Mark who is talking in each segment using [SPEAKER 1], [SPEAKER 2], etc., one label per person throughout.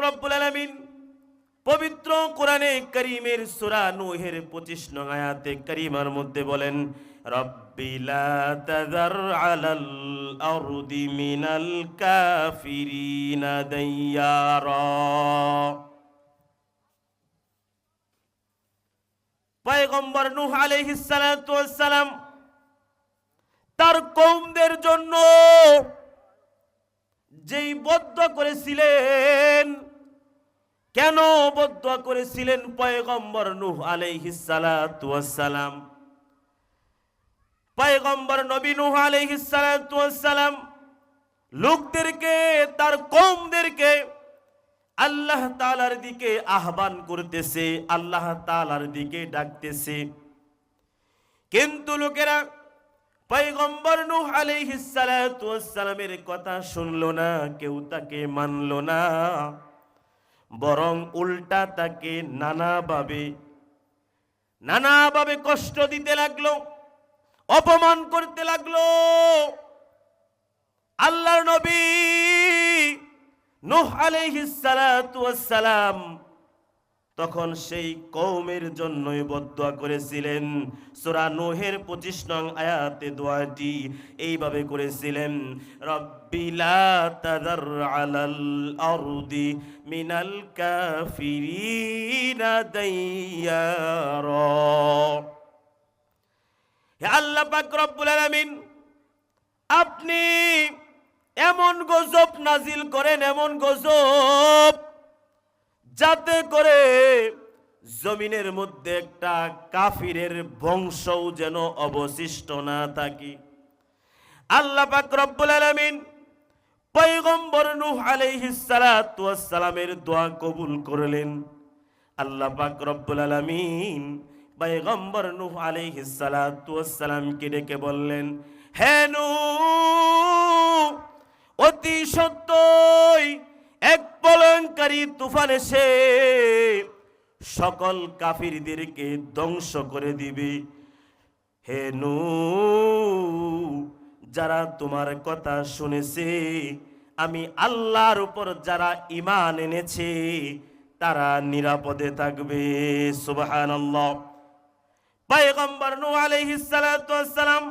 [SPEAKER 1] রব্বুল আলামিন পবিত্র কোরআনে কারীমের সূরা নূহের 25 নং আয়াতে কারীমার মধ্যে বলেন, রব্বি লা তাযার আলাল আরদি মিনাল কাফিরিনা দাইয়ারা। পয়গম্বর নূহ আলাইহিস সালাতু ওয়াস সালাম তার কওমদের জন্য যেই বদদুয়া করেছিলেন, কেন বদদুয়া করেছিলেন পয়গম্বর নূহ আলাইহিস সালাতু ওয়াস সালাম? পয়গম্বর নবী নূহ আলাইহিস সালাতু ওয়াস সালাম লোকদেরকে, তার কওমদেরকে আল্লাহ তাআলার দিকে আহ্বান করতেছে, আল্লাহ তাআলার দিকে ডাকতেছে। কিন্তু লোকেরা পয়গম্বর নূহ আলাইহিস সালাতু ওয়াস সালামের কথা শুনলো না, কেউ তাকে মানলো না, বরং উল্টা তাকে নানাভাবে কষ্ট দিতে লাগলো, অপমান করতে লাগলো। আল্লাহর নবী নূহ আলাইহিস সালাতু ওয়াস সালাম তখন সেই কওমের জন্যই বদদুয়া করেছিলেন। সূরা নূহের 25 নং আয়াতে দোয়াটি এইভাবে করেছিলেন, রব্বি লা তাযার আলাল আরদি মিনাল কাফিরিনা দাইয়ারা। হে আল্লাহ পাক রব্বুল আলামিন, আপনি এমন গজব নাজিল করেন, এমন গজব যাতে করে জমিনের মধ্যে একটা কাফিরের বংশও যেন অবশিষ্ট না থাকে। আল্লাহ পাক রব্বুল আলামিন পয়গম্বর নূহ আলাইহিস সালাতু ওয়াস সালামের দোয়া কবুল করলেন। আল্লাহ পাক রব্বুল আলামিন পয়গম্বর নূহ আলাইহিস সালাতু ওয়াস সালামকে ডেকে বললেন, হে নূহ, অতি সত্যই এক প্রলয়ঙ্কারী তুফান এসে সকল কাফিরদেরকে ধ্বংস করে দিবে। হে নূহ, যারা তোমার কথা শুনেছে, আমি আল্লাহর উপর যারা ঈমান এনেছে তারা নিরাপদে থাকবে। সুবহানাল্লাহ। পয়গম্বর নূহ আলাইহিস সালাতু ওয়াস সালাম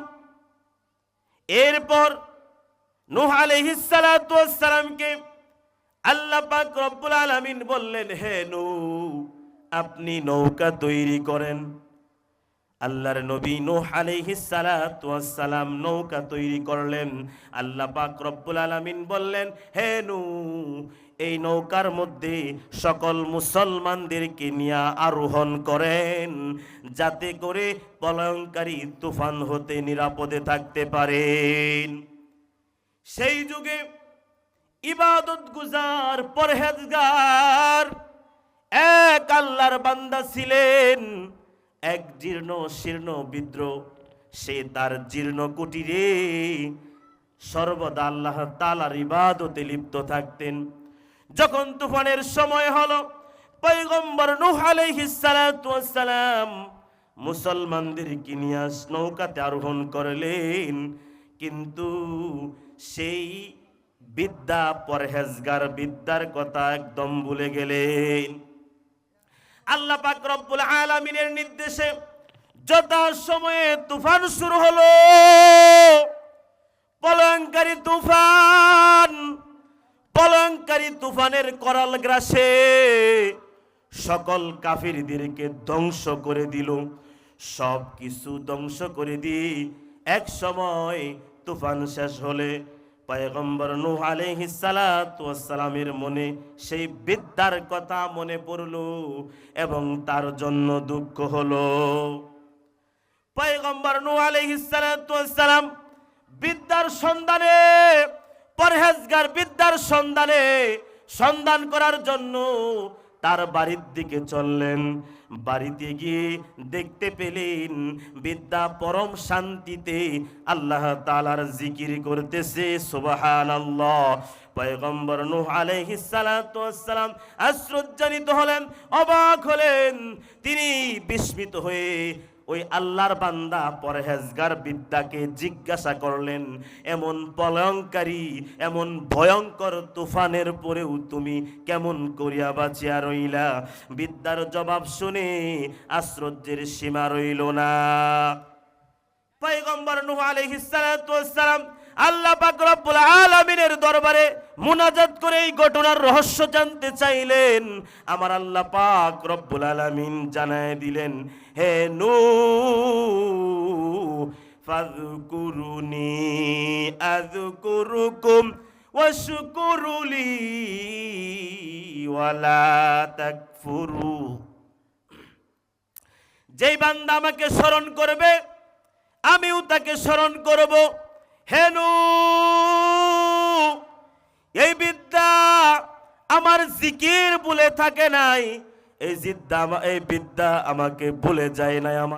[SPEAKER 1] এরপর নূহ আলাইহিস সালাতু ওয়াস সালামকে আল্লাহ পাক রব্বুল আলামিন বললেন, হে নূহ, আপনি নৌকা তৈরি করেন। আল্লাহর নবী নূহ আলাইহিস সালাতু ওয়াস সালাম নৌকা তৈরি করলেন। আল্লাহ পাক রব্বুল আলামিন বললেন, হে নূহ, এই নৌকার মধ্যে সকল মুসলমানদেরকে নিয়ে আরোহণ করেন, যাতে করে প্রলয়ঙ্কারী তুফান হতে নিরাপদে থাকতে পারেন। সেই যুগে ইবাদত গুজার পরহেজগার এক আল্লাহর বান্দা ছিলেন, এক জীর্ণ শীর্ণ বিদ্র। সে তার জীর্ণ কুটিরে সর্বদা আল্লাহ তাআলার ইবাদতে লিপ্ত থাকতেন। যখন তুফানের সময় হলো, পয়গম্বর নূহ আলাইহিস সালাতু ওয়াস সালাম মুসলমানদেরকে নিয়ে নৌকাতে আরোহণ করলেন, কিন্তু সেই বিদ্যা পরহেজগার বিদ্যার কথা একদম ভুলে গেলেন। আল্লাহ পাক রব্বুল আলামিনের নির্দেশে যথা সময়ে তুফান শুরু হলো, প্রলয়ঙ্কারী তুফানের করাল গ্রাসে সকল কাফিরদেরকে ধ্বংস করে দিল। সব কিছু ধ্বংস করে দিয়ে এক সময় তুফান শেষ হলে পয়গম্বর নূহ আলাইহিস সালাতু ওয়াস সালামের মনে সেই বিদ্যার কথা মনে পড়ল এবং তার জন্য দুঃখ হলো। পয়গম্বর নূহ আলাইহিস সালাতু ওয়াস সালাম বিদ্যার সন্ধানে, পরহেজগার বিদ্যার সন্ধান করার জন্য তার বাড়ির দিকে চললেন। বাড়িতে গিয়ে দেখতে পেলেন বিদ্যা পরম শান্তিতে আল্লাহ তাআলার জিকির করতেছে। সুবহানাল্লাহ। পয়গম্বর নূহ আলাইহিস সালাতু ওয়াস সালাম আশ্চর্যান্বিত হলেন, অবাক হলেন। তিনি বিস্মিত হয়ে ওই আল্লাহর বান্দা পরহেজগার বিদ্যাকে জিজ্ঞাসা করলেন, এমন প্রলয়ঙ্কারী এমন ভয়ঙ্কর তুফানের পরেও তুমি কেমন করিয়া বাঁচিয়া রইলা? বিদ্যার জবাব শুনে আশ্চর্যের সীমা রইল না। পয়গম্বর নূহ আলাইহিস সালাতু ওয়াস সালাম আল্লাহ পাক রব্বুল আলামিনের দরবারে মুনাজাত করে এই ঘটনার রহস্য জানতে চাইলেন। আমার আল্লাহ পাক রব্বুল আলামিন জানায় দিলেন, হে নূহ ফাযকুরুনি আযকুরুকুম ওয়াশকুরুলি ওয়ালা তাকফুরু। যেই বান্দা আমাকে স্মরণ করবে আমিও তাকে স্মরণ করব। হে নূহ, এই বিদ্যা আমার জিকির ভুলে থাকে নাই, এই বিদ্যা আমাকে ভুলে যায় নাই। আমার